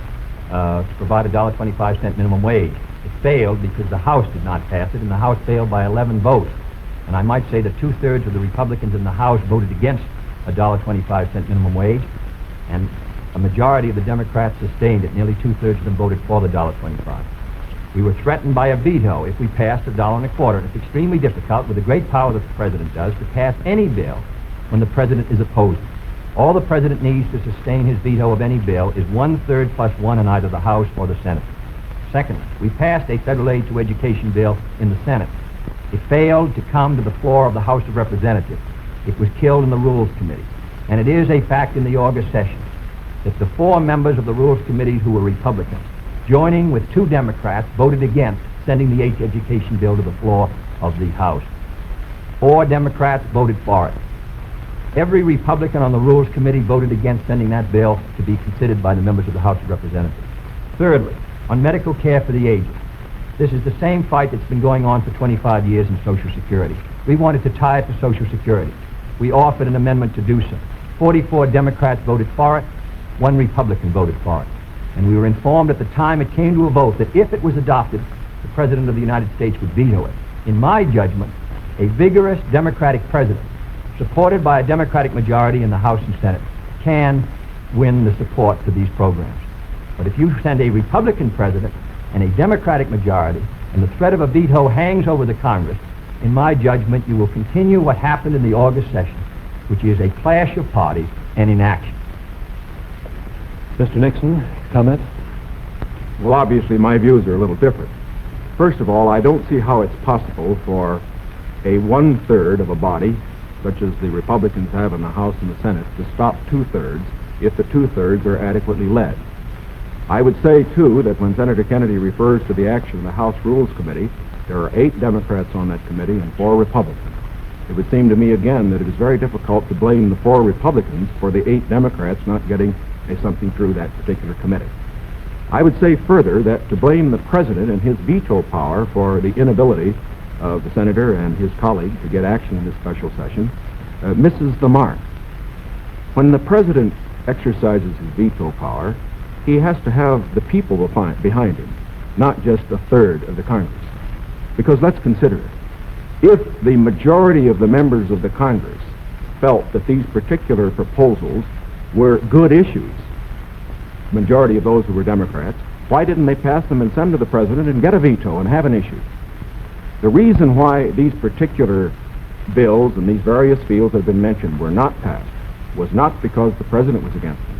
to provide a $1.25 minimum wage. It failed because the House did not pass it, and the House failed by 11 votes. And I might say that 2/3 of the Republicans in the House voted against a $1.25 minimum wage, and a majority of the Democrats sustained it. Nearly 2/3 of them voted for the $1.25. We were threatened by a veto if we passed a $1.25. And it's extremely difficult, with the great power that the president does, to pass any bill when the president is opposed. All the president needs to sustain his veto of any bill is 1/3 plus 1 in either the House or the Senate. Secondly, we passed a federal aid to education bill in the Senate. It failed to come to the floor of the House of Representatives. It was killed in the Rules Committee. And it is a fact in the August session that the 4 members of the Rules Committee who were Republicans, joining with 2 Democrats, voted against sending the education bill to the floor of the House. 4 Democrats voted for it. Every Republican on the Rules Committee voted against sending that bill to be considered by the members of the House of Representatives. Thirdly, on medical care for the aged. This is the same fight that's been going on for 25 years in Social Security. We wanted to tie it to Social Security. We offered an amendment to do so. 44 Democrats voted for it. 1 Republican voted for it. And we were informed at the time it came to a vote that if it was adopted, the President of the United States would veto it. In my judgment, a vigorous Democratic president, supported by a Democratic majority in the House and Senate, can win the support for these programs. But if you send a Republican president and a Democratic majority, and the threat of a veto hangs over the Congress, in my judgment, you will continue what happened in the August session, which is a clash of parties and inaction. Mr. Nixon, comment? Well, obviously, my views are a little different. First of all, I don't see how it's possible for a 1/3 of a body, such as the Republicans have in the House and the Senate, to stop 2/3 if the 2/3 are adequately led. I would say, too, that when Senator Kennedy refers to the action of the House Rules Committee, there are 8 Democrats on that committee and 4 Republicans. It would seem to me, again, that it is very difficult to blame the 4 Republicans for the 8 Democrats not getting something through that particular committee. I would say further that to blame the President and his veto power for the inability of the Senator and his colleague to get action in this special session misses the mark. When the President exercises his veto power, he has to have the people behind him, not just 1/3 of the Congress. Because let's consider it. If the majority of the members of the Congress felt that these particular proposals were good issues, majority of those who were Democrats, why didn't they pass them and send to the President and get a veto and have an issue? The reason why these particular bills in these various fields that have been mentioned were not passed was not because the President was against them.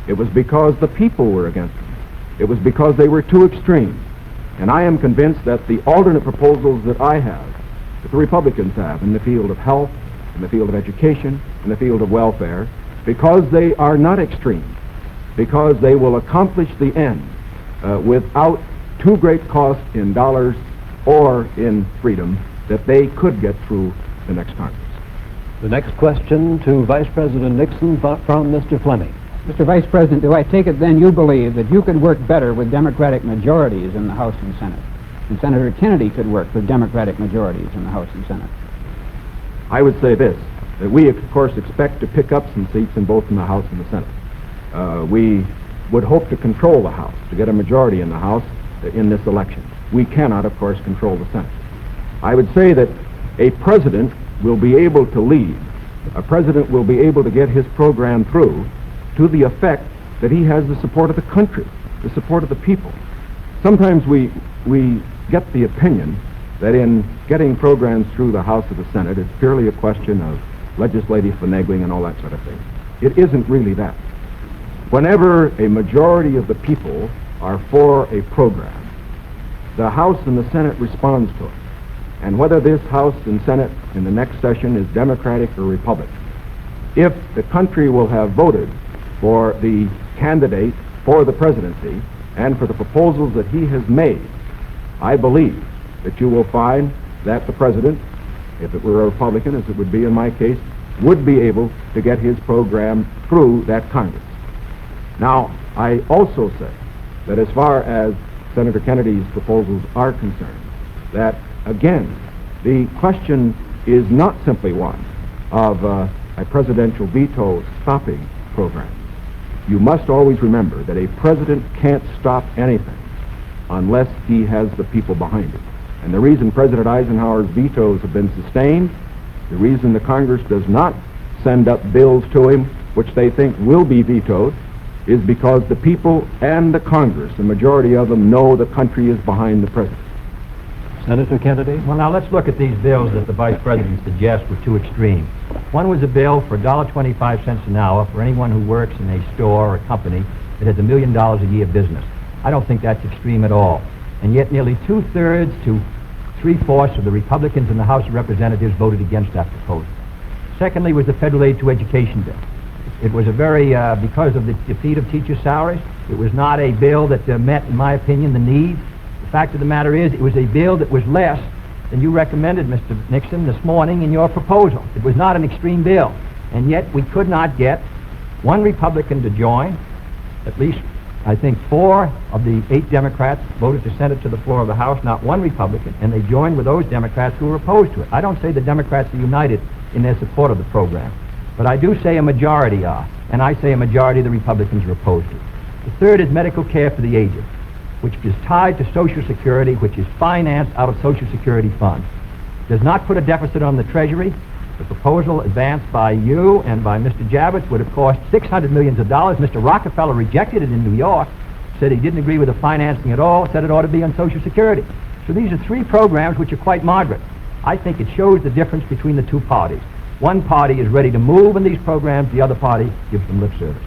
It was because the people were against them. It was because they were too extreme. And I am convinced that the alternate proposals that I have, that the Republicans have in the field of health, in the field of education, in the field of welfare, because they are not extreme, because they will accomplish the end without too great cost in dollars or in freedom, that they could get through the next Congress. The next question to Vice President Nixon from Mr. Fleming. Mr. Vice President, do I take it then you believe that you could work better with Democratic majorities in the House and Senate, and Senator Kennedy could work with Democratic majorities in the House and Senate? I would say this, that we, of course, expect to pick up some seats in both in the House and the Senate. We would hope to control the House, to get a majority in the House in this election. We cannot, of course, control the Senate. I would say that a president will be able to lead. A president will be able to get his program through to the effect that he has the support of the country, the support of the people. Sometimes we get the opinion that in getting programs through the House or the Senate, it's purely a question of legislative finagling and all that sort of thing. It isn't really that. Whenever a majority of the people are for a program, the House and the Senate responds to it. And whether this House and Senate in the next session is Democratic or Republican, if the country will have voted for the candidate for the presidency and for the proposals that he has made, I believe that you will find that the president, if it were a Republican, as it would be in my case, would be able to get his program through that Congress. Now, I also say that as far as Senator Kennedy's proposals are concerned, that, again, the question is not simply one of a presidential veto stopping program. You must always remember that a president can't stop anything unless he has the people behind him. And the reason President Eisenhower's vetoes have been sustained, the reason the Congress does not send up bills to him which they think will be vetoed, is because the people and the Congress, the majority of them, know the country is behind the president. Senator Kennedy? Well, now let's look at these bills that the Vice President suggests were too extreme. One was a bill for $1.25 an hour for anyone who works in a store or a company that has $1 million a year business. I don't think that's extreme at all. and yet nearly 2/3 to 3/4 of the Republicans in the House of Representatives voted against that proposal. Secondly was the federal aid to education bill. It was a very, because of the defeat of teacher salaries, it was not a bill that met, in my opinion, the needs. The fact of the matter is, it was a bill that was less than you recommended, Mr. Nixon, this morning in your proposal. It was not an extreme bill, and yet we could not get one Republican to join. At least, I think, 4 of the 8 Democrats voted to send it to the floor of the House, not one Republican, and they joined with those Democrats who were opposed to it. I don't say the Democrats are united in their support of the program, but I do say a majority are, and I say a majority of the Republicans are opposed to it. The third is medical care for the aged, which is tied to Social Security, which is financed out of Social Security funds. Does not put a deficit on the Treasury. The proposal advanced by you and by Mr. Javits would have cost $600 million. Mr. Rockefeller rejected it in New York, said he didn't agree with the financing at all, said it ought to be on Social Security. So these are 3 programs which are quite moderate. I think it shows the difference between the 2 parties. One party is ready to move in these programs, the other party gives them lip service.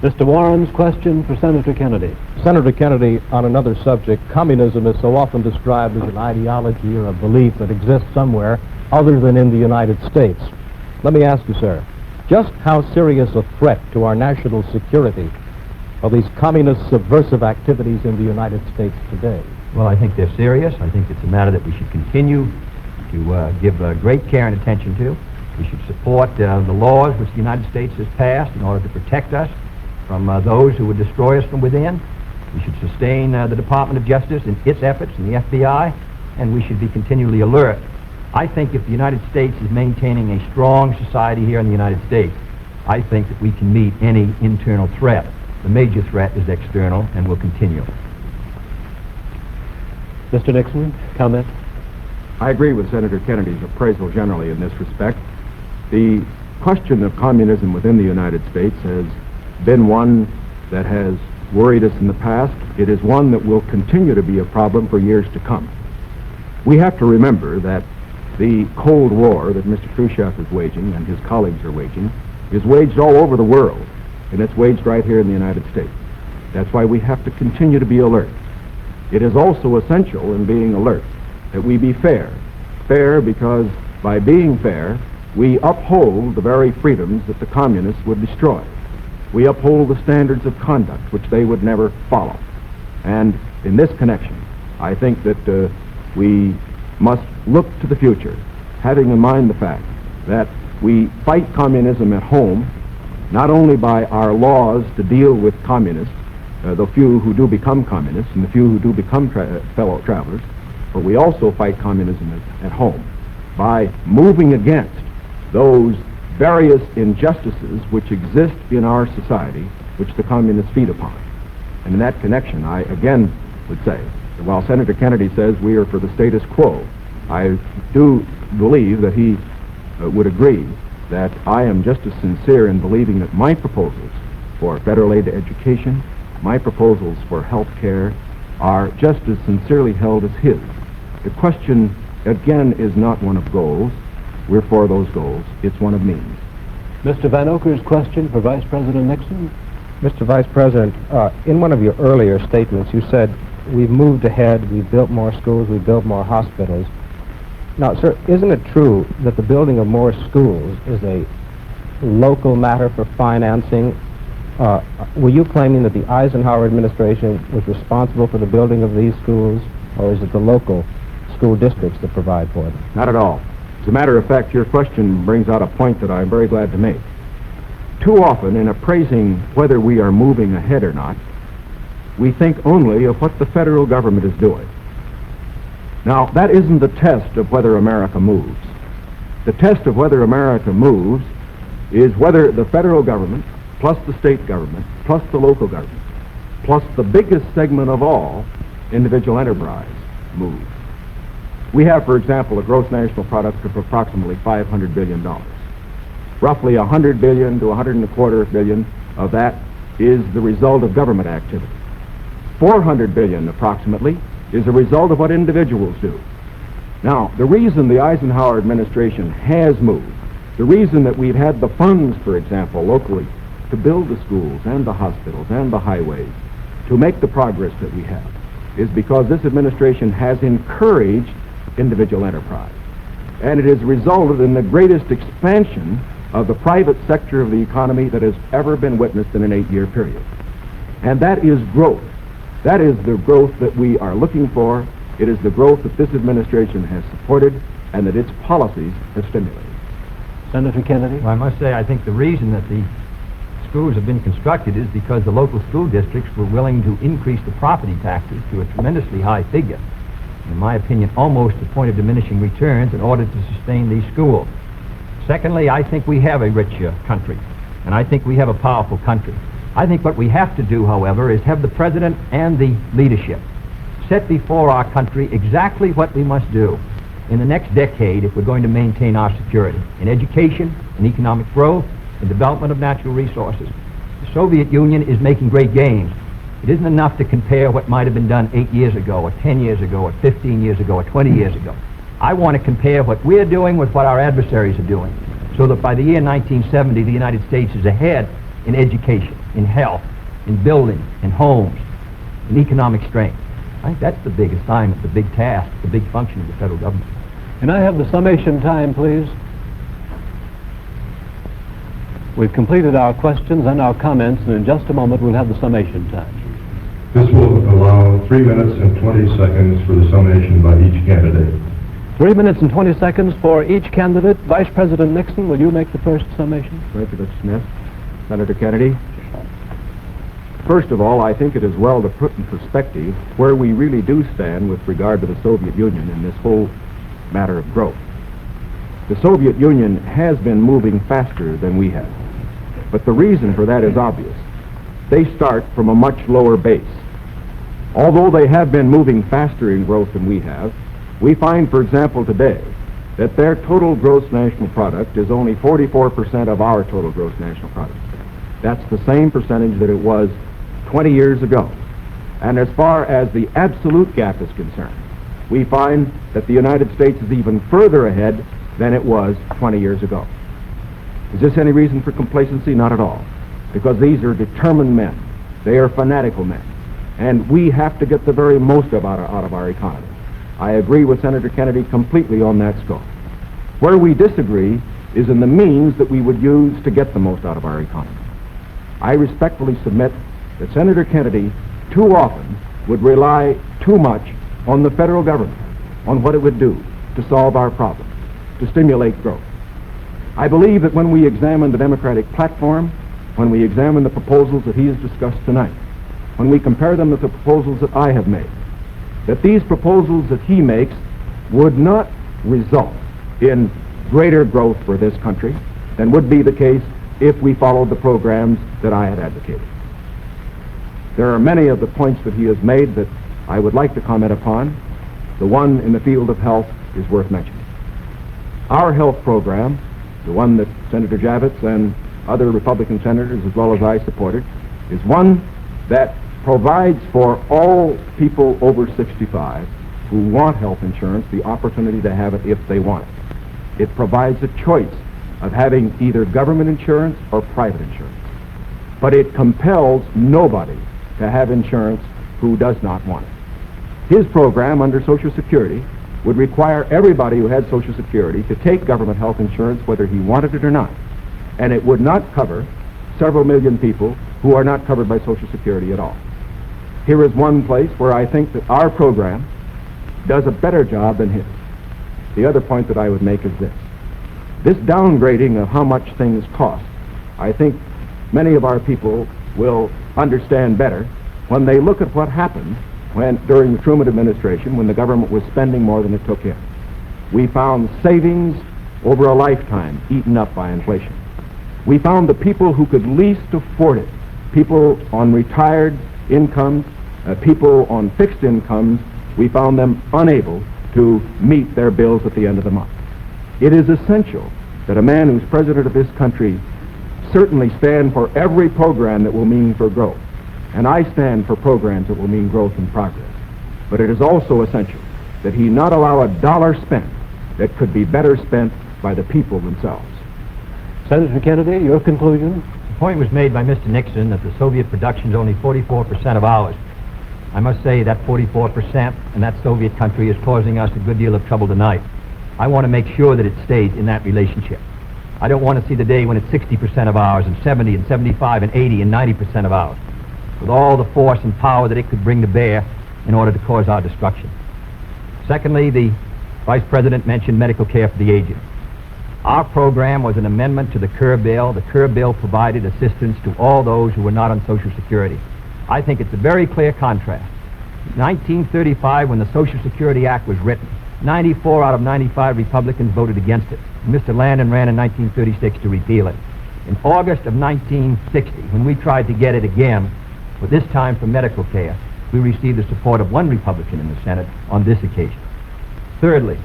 Mr. Warren's question for Senator Kennedy. Senator Kennedy, on another subject, communism is so often described as an ideology or a belief that exists somewhere other than in the United States. Let me ask you, sir, just how serious a threat to our national security are these communist subversive activities in the United States today? Well, I think they're serious. I think it's a matter that we should continue to give great care and attention to. We should support the laws which the United States has passed in order to protect us from those who would destroy us from within. We should sustain the Department of Justice in its efforts and the FBI, and we should be continually alert. I think if the United States is maintaining a strong society here in the United States, I think that we can meet any internal threat. The major threat is external and will continue. Mr. Nixon, comment? I agree with Senator Kennedy's appraisal generally in this respect. The question of communism within the United States has been one that has worried us in the past. It is one that will continue to be a problem for years to come. We have to remember that the Cold War that Mr. Khrushchev is waging and his colleagues are waging is waged all over the world, and it's waged right here in the United States. That's why we have to continue to be alert. It is also essential in being alert that we be fair. Fair because by being fair, we uphold the very freedoms that the communists would destroy. We uphold the standards of conduct which they would never follow. And in this connection, I think that we must look to the future, having in mind the fact that we fight communism at home, not only by our laws to deal with communists, the few who do become communists and the few who do become fellow travelers, but we also fight communism at home by moving against those various injustices which exist in our society, which the communists feed upon. And in that connection, I again would say that while Senator Kennedy says we are for the status quo, I do believe that he would agree that I am just as sincere in believing that my proposals for federal aid to education, my proposals for health care, are just as sincerely held as his. The question, again, is not one of goals. We're for those goals. It's one of means. Mr. Van Oker's question for Vice President Nixon. Mr. Vice President, in one of your earlier statements, you said, we've moved ahead, we've built more schools, we've built more hospitals. Now, sir, isn't it true that the building of more schools is a local matter for financing? Were you claiming that the Eisenhower administration was responsible for the building of these schools, or is it the local school districts that provide for them? Not at all. As a matter of fact, your question brings out a point that I'm very glad to make. Too often, in appraising whether we are moving ahead or not, we think only of what the federal government is doing. Now, that isn't the test of whether America moves. The test of whether America moves is whether the federal government, plus the state government, plus the local government, plus the biggest segment of all, individual enterprise, moves. We have, for example, a gross national product of approximately $500 billion. Roughly $100 billion to $125 billion of that is the result of government activity. $400 billion, approximately, is a result of what individuals do. Now, the reason the Eisenhower administration has moved, the reason that we've had the funds, for example, locally, to build the schools and the hospitals and the highways, to make the progress that we have, is because this administration has encouraged individual enterprise. And it has resulted in the greatest expansion of the private sector of the economy that has ever been witnessed in an 8-year period. And that is growth. That is the growth that we are looking for. It is the growth that this administration has supported and that its policies have stimulated. Senator Kennedy? Well, I must say, I think the reason that the schools have been constructed is because the local school districts were willing to increase the property taxes to a tremendously high figure. In my opinion, almost to the point of diminishing returns in order to sustain these schools. Secondly, I think we have a rich country, and I think we have a powerful country. I think what we have to do, however, is have the president and the leadership set before our country exactly what we must do in the next decade if we're going to maintain our security in education, in economic growth, in development of natural resources. The Soviet Union is making great gains. It isn't enough to compare what might have been done 8 years ago, or 10 years ago, or 15 years ago, or 20 years ago. I want to compare what we're doing with what our adversaries are doing, so that by the year 1970, the United States is ahead in education, in health, in building, in homes, in economic strength. I think that's the big assignment, the big task, the big function of the federal government. Can I have the summation time, please? We've completed our questions and our comments, and in just a moment we'll have the summation time. This will allow 3 minutes and 20 seconds for the summation by each candidate. 3 minutes and 20 seconds for each candidate. Vice President Nixon, will you make the first summation? President Smith, Senator Kennedy. First of all, I think it is well to put in perspective where we really do stand with regard to the Soviet Union in this whole matter of growth. The Soviet Union has been moving faster than we have, but the reason for that is obvious. They start from a much lower base. Although they have been moving faster in growth than we have, we find, for example, today, that their total gross national product is only 44% of our total gross national product. That's the same percentage that it was 20 years ago. And as far as the absolute gap is concerned, we find that the United States is even further ahead than it was 20 years ago. Is this any reason for complacency? Not at all. Because these are determined men. They are fanatical men. And we have to get the very most out of our economy. I agree with Senator Kennedy completely on that score. Where we disagree is in the means that we would use to get the most out of our economy. I respectfully submit that Senator Kennedy too often would rely too much on the federal government, on what it would do to solve our problems, to stimulate growth. I believe that when we examine the Democratic platform, when we examine the proposals that he has discussed tonight, when we compare them with the proposals that I have made, that these proposals that he makes would not result in greater growth for this country than would be the case if we followed the programs that I had advocated. There are many of the points that he has made that I would like to comment upon. The one in the field of health is worth mentioning. Our health program, the one that Senator Javits and other Republican senators as well as I supported, is one that provides for all people over 65 who want health insurance the opportunity to have it if they want it. It provides a choice of having either government insurance or private insurance. But it compels nobody to have insurance who does not want it. His program under Social Security would require everybody who had Social Security to take government health insurance whether he wanted it or not. And it would not cover several million people who are not covered by Social Security at all. Here is one place where I think that our program does a better job than his. The other point that I would make is this. This downgrading of how much things cost, I think many of our people will understand better when they look at what happened during the Truman administration when the government was spending more than it took in. We found savings over a lifetime eaten up by inflation. We found the people who could least afford it, people on retired incomes, people on fixed incomes, we found them unable to meet their bills at the end of the month. It is essential that a man who's president of this country certainly stand for every program that will mean for growth. And I stand for programs that will mean growth and progress. But it is also essential that he not allow a dollar spent that could be better spent by the people themselves. Senator Kennedy, your conclusion? The point was made by Mr. Nixon that the Soviet production is only 44% of ours. I must say that 44% and that Soviet country is causing us a good deal of trouble tonight. I want to make sure that it stays in that relationship. I don't want to see the day when it's 60% of ours and 70 and 75 and 80 and 90% of ours, with all the force and power that it could bring to bear in order to cause our destruction. Secondly, the Vice President mentioned medical care for the aged. Our program was an amendment to the Kerr bill. The Kerr bill provided assistance to all those who were not on Social Security. I think it's a very clear contrast. In 1935, when the Social Security Act was written, 94 out of 95 Republicans voted against it. Mr. Landon ran in 1936 to repeal it. In August of 1960, when we tried to get it again, but this time for medical care, we received the support of one Republican in the Senate on this occasion. Thirdly,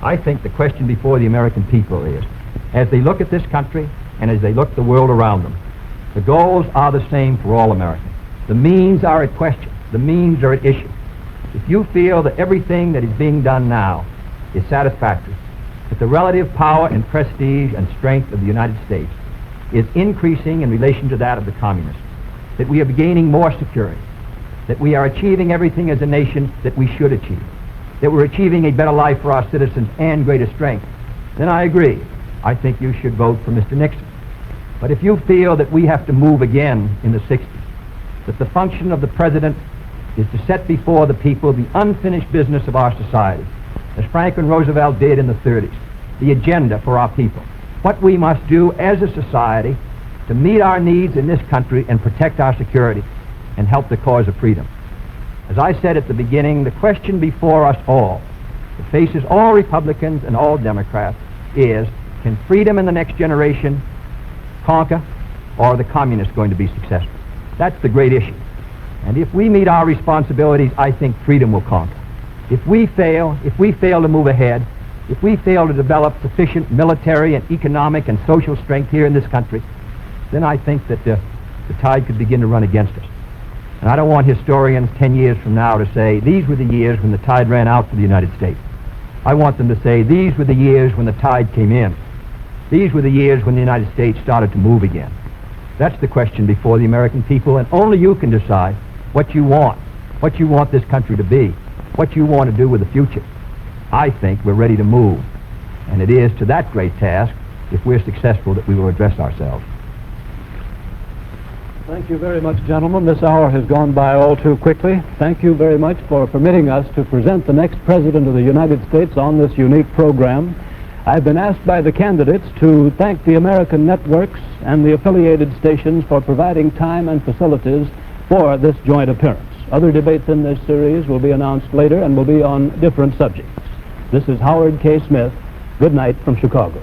I think the question before the American people is, as they look at this country and as they look at the world around them, the goals are the same for all Americans. The means are at question. The means are at issue. If you feel that everything that is being done now is satisfactory, that the relative power and prestige and strength of the United States is increasing in relation to that of the communists, that we are gaining more security, that we are achieving everything as a nation that we should achieve, that we're achieving a better life for our citizens and greater strength, then I agree. I think you should vote for Mr. Nixon. But if you feel that we have to move again in the 60s, that the function of the president is to set before the people the unfinished business of our society, as Franklin Roosevelt did in the 30s, the agenda for our people, what we must do as a society to meet our needs in this country and protect our security and help the cause of freedom. As I said at the beginning, the question before us all, that faces all Republicans and all Democrats, is, can freedom in the next generation conquer, or are the communists going to be successful? That's the great issue. And if we meet our responsibilities, I think freedom will conquer. If we fail to move ahead, if we fail to develop sufficient military and economic and social strength here in this country, then I think that the tide could begin to run against us. And I don't want historians 10 years from now to say, these were the years when the tide ran out for the United States. I want them to say, these were the years when the tide came in. These were the years when the United States started to move again. That's the question before the American people, and only you can decide what you want this country to be, what you want to do with the future. I think we're ready to move, and it is to that great task, if we're successful, that we will address ourselves. Thank you very much, gentlemen. This hour has gone by all too quickly. Thank you very much for permitting us to present the next President of the United States on this unique program. I've been asked by the candidates to thank the American networks and the affiliated stations for providing time and facilities for this joint appearance. Other debates in this series will be announced later and will be on different subjects. This is Howard K. Smith. Good night from Chicago.